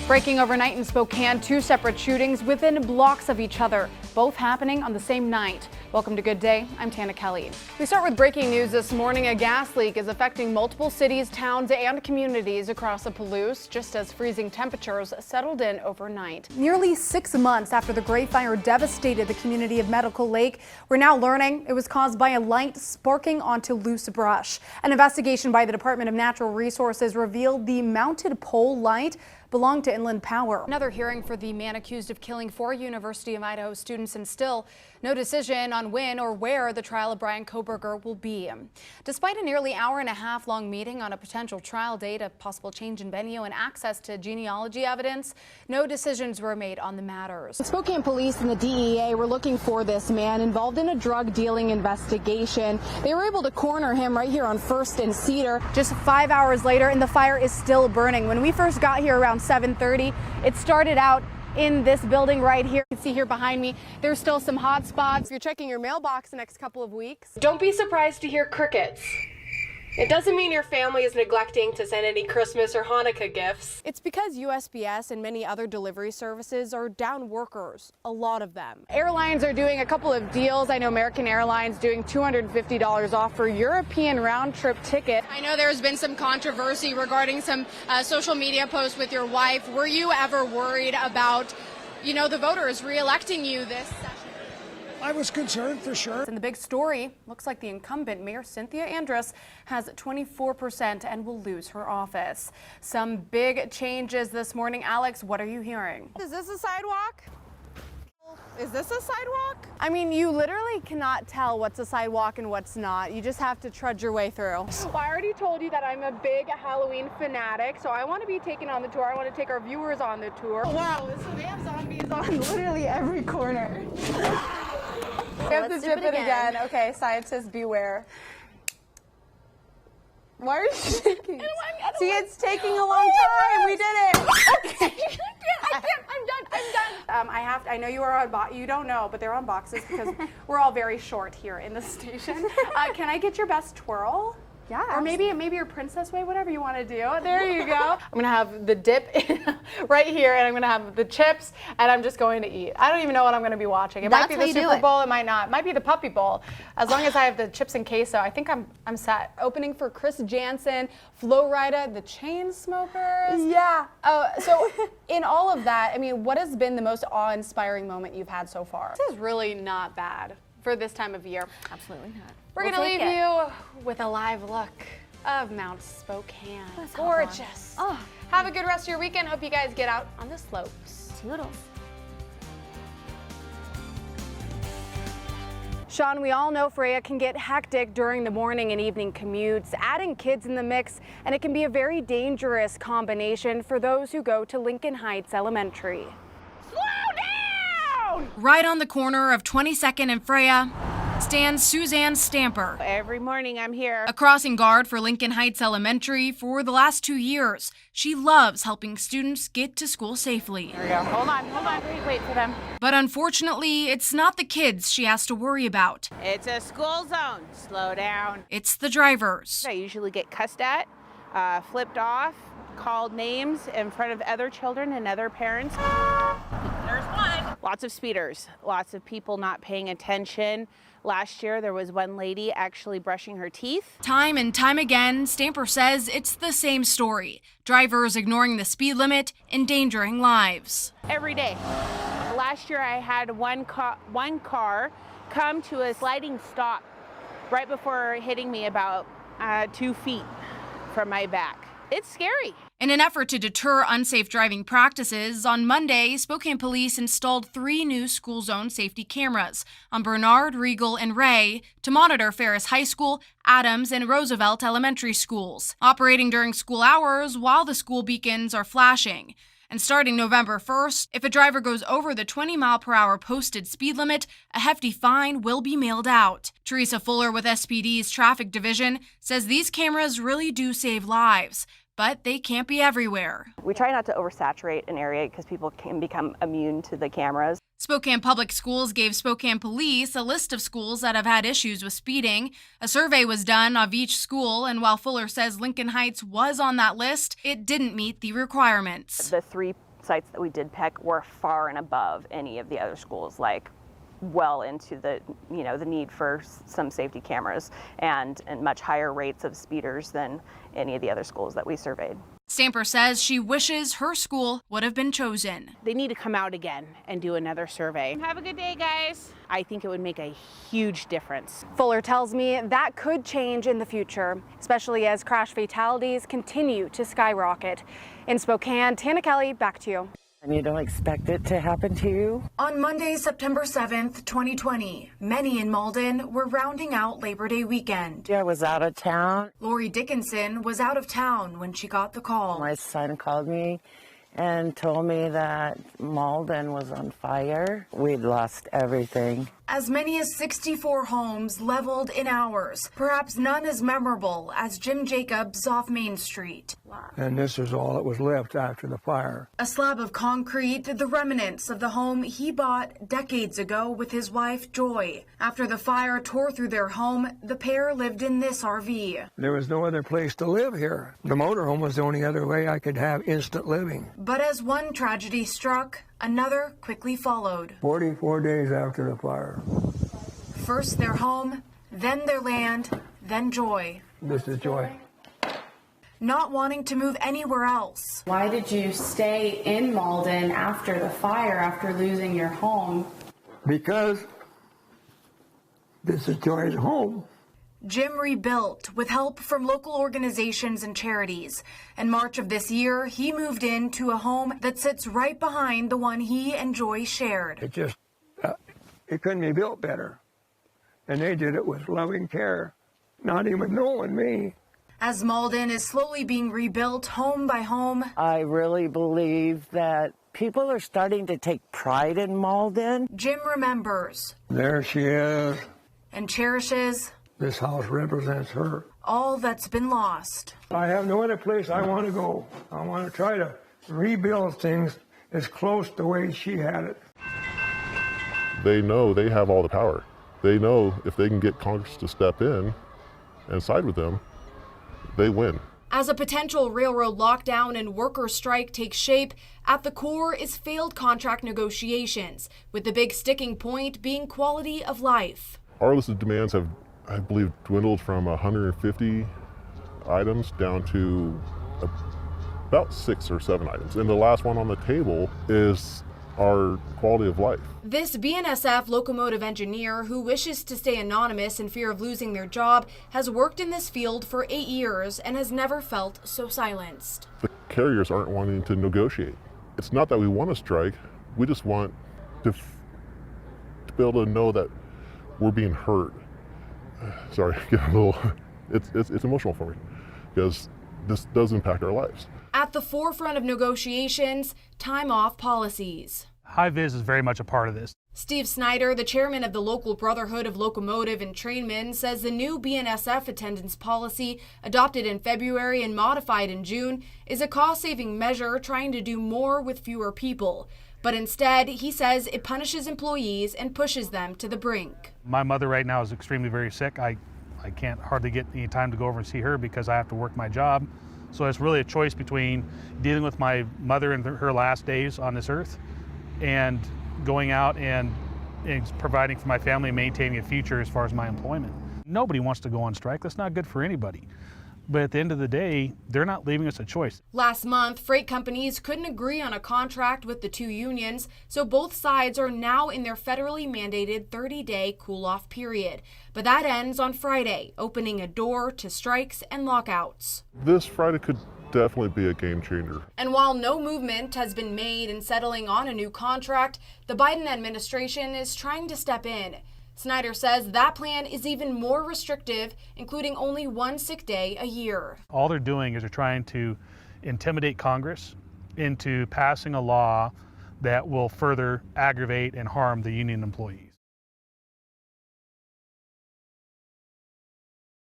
Breaking overnight in Spokane, two separate shootings within blocks of each other, both happening on the same night. Welcome to Good Day. I'm Kelley. We start with breaking news this morning. A gas leak is affecting multiple cities, towns, and communities across the Palouse, just as freezing temperatures settled in overnight. Nearly 6 months after the Great Fire devastated the community of Medical Lake, we're now learning it was caused by a light sparking onto loose brush. An investigation by the Department of Natural Resources revealed the mounted pole light belonged to Inland Power. Another hearing for the man accused of killing 4 University of Idaho students, and still no decision on when or where the trial of Brian Koberger will be. Despite a nearly hour-and-a-half long meeting on a potential trial date, a possible change in venue, and access to genealogy evidence, no decisions were made on the matters. Spokane police and the DEA were looking for this man involved in a drug dealing investigation. They were able to corner him right here on 1st and Cedar. Just 5 hours later, and the fire is still burning. When we first got here around 7:30, it started out in this building right here. You can see here behind me, there's still some hot spots. If you're checking your mailbox the next couple of weeks, don't be surprised to hear crickets. It doesn't mean your family is neglecting to send any Christmas or Hanukkah gifts. It's because USPS and many other delivery services are down workers, a lot of them. Airlines are doing a couple of deals. I know American Airlines doing $250 off for European round-trip ticket. I know there's been some controversy regarding some social media posts with your wife. Were you ever worried about, the voters re-electing you this session? I was concerned for sure. And the big story, looks like the incumbent Mayor Cynthia Andrus has 24% and will lose her office. Some big changes this morning. Alex, what are you hearing? Is this a sidewalk? Is this a sidewalk? I mean, you literally cannot tell what's a sidewalk and what's not. You just have to trudge your way through. Well, I already told you that I'm a big Halloween fanatic, so I want to be taken on the tour. I want to take our viewers on the tour. Wow, so they have zombies on literally every corner. We have to dip it again. Okay, scientists beware. Why are you shaking? See, it's taking a long time. We did it. Okay. I can't. I'm done. I know you are on you don't know, but they're on boxes because we're all very short here in the station. Can I get your best twirl? Yeah. Or maybe your princess way, whatever you want to do. There you go. I'm going to have the dip right here, and I'm going to have the chips, and I'm just going to eat. I don't even know what I'm going to be watching. It might be the Super Bowl, it might not. It might be the Puppy Bowl. As long as I have the chips and queso, I think I'm set. Opening for Chris Jansen, Flo Rida, the Chainsmokers. Yeah. So in all of that, I mean, what has been the most awe-inspiring moment you've had so far? This is really not bad for this time of year. Absolutely not. We're going to leave you with a live look of Mount Spokane. That's gorgeous. Oh. Have a good rest of your weekend. Hope you guys get out on the slopes. Toodles. Sean, we all know Freya can get hectic during the morning and evening commutes, adding kids in the mix, and it can be a very dangerous combination for those who go to Lincoln Heights Elementary. Slow down! Right on the corner of 22nd and Freya stands Suzanne Stamper, Every morning I'm here. a crossing guard for Lincoln Heights Elementary for the last 2 years. She loves helping students get to school safely. There we go. Hold on. Wait for them. But unfortunately, it's not the kids she has to worry about. It's a school zone. Slow down. It's the drivers. I usually get cussed at, flipped off, called names in front of other children and other parents. There's one. Lots of speeders, lots of people not paying attention. Last year, there was one lady actually brushing her teeth. Time and time again, Stamper says it's the same story. Drivers ignoring the speed limit, endangering lives. Every day. Last year, I had one car come to a sliding stop right before hitting me about 2 feet from my back. It's scary. In an effort to deter unsafe driving practices, on Monday, Spokane police installed 3 new school zone safety cameras on Bernard, Regal, and Ray to monitor Ferris High School, Adams, and Roosevelt elementary schools, operating during school hours while the school beacons are flashing. And starting November 1st, if a driver goes over the 20-mile-per-hour posted speed limit, a hefty fine will be mailed out. Teresa Fuller with SPD's Traffic Division says these cameras really do save lives, but they can't be everywhere. We try not to oversaturate an area because people can become immune to the cameras. Spokane Public Schools gave Spokane Police a list of schools that have had issues with speeding. A survey was done of each school, and while Fuller says Lincoln Heights was on that list, it didn't meet the requirements. The 3 sites that we did pick were far and above any of the other schools, like well into the the need for some safety cameras and much higher rates of speeders than any of the other schools that we surveyed. Stamper says she wishes her school would have been chosen. They need to come out again and do another survey. Have a good day, guys. I think it would make a huge difference. Fuller tells me that could change in the future, especially as crash fatalities continue to skyrocket. In Spokane, Tana Kelley, back to you. And you don't expect it to happen to you? On Monday, September 7th, 2020, many in Malden were rounding out Labor Day weekend. I was out of town. Lori Dickinson was out of town when she got the call. My son called me and told me that Malden was on fire. We'd lost everything. As many as 64 homes leveled in hours, perhaps none as memorable as Jim Jacobs off Main Street. And this is all that was left after the fire. A slab of concrete, the remnants of the home he bought decades ago with his wife, Joy. After the fire tore through their home, the pair lived in this RV. There was no other place to live here. The motorhome was the only other way I could have instant living. But as one tragedy struck, another quickly followed. 44 days after the fire. First their home, then their land, then Joy. This is Joy. Not wanting to move anywhere else. Why did you stay in Malden after the fire, after losing your home? Because this is Joy's home. Jim rebuilt with help from local organizations and charities. In March of this year, he moved into a home that sits right behind the one he and Joy shared. It just, it couldn't be built better. And they did it with loving care, not even knowing me. As Malden is slowly being rebuilt home by home, I really believe that people are starting to take pride in Malden. Jim remembers. There she is. And cherishes. This house represents her. All that's been lost. I have no other place I want to go. I want to try to rebuild things as close to the way she had it. They know they have all the power. They know if they can get Congress to step in and side with them, they win. As a potential railroad lockdown and worker strike takes shape, at the core is failed contract negotiations, with the big sticking point being quality of life. Our list of demands have, I believe, dwindled from 150 items down to about 6 or 7 items. And the last one on the table is our quality of life. This BNSF locomotive engineer, who wishes to stay anonymous in fear of losing their job, has worked in this field for 8 years and has never felt so silenced. The carriers aren't wanting to negotiate. It's not that we want to strike, we just want to be able to know that we're being heard. Sorry, get a little, it's emotional for me because this does impact our lives. At the forefront of negotiations, time off policies. High-vis is very much a part of this. Steve Snyder, the chairman of the local Brotherhood of Locomotive and Trainmen, says the new BNSF attendance policy, adopted in February and modified in June, is a cost-saving measure trying to do more with fewer people. But instead, he says it punishes employees and pushes them to the brink. My mother right now is extremely very sick. I can't hardly get any time to go over and see her because I have to work my job. So it's really a choice between dealing with my mother in her last days on this earth and going out and providing for my family and maintaining a future as far as my employment. Nobody wants to go on strike. That's not good for anybody. But at the end of the day, they're not leaving us a choice. Last month, freight companies couldn't agree on a contract with the two unions, so both sides are now in their federally mandated 30-day cool-off period. But that ends on Friday, opening a door to strikes and lockouts. This Friday could definitely be a game changer. And while no movement has been made in settling on a new contract, the Biden administration is trying to step in. Snyder says that plan is even more restrictive, including only 1 sick day a year. All they're doing is they're trying to intimidate Congress into passing a law that will further aggravate and harm the union employees.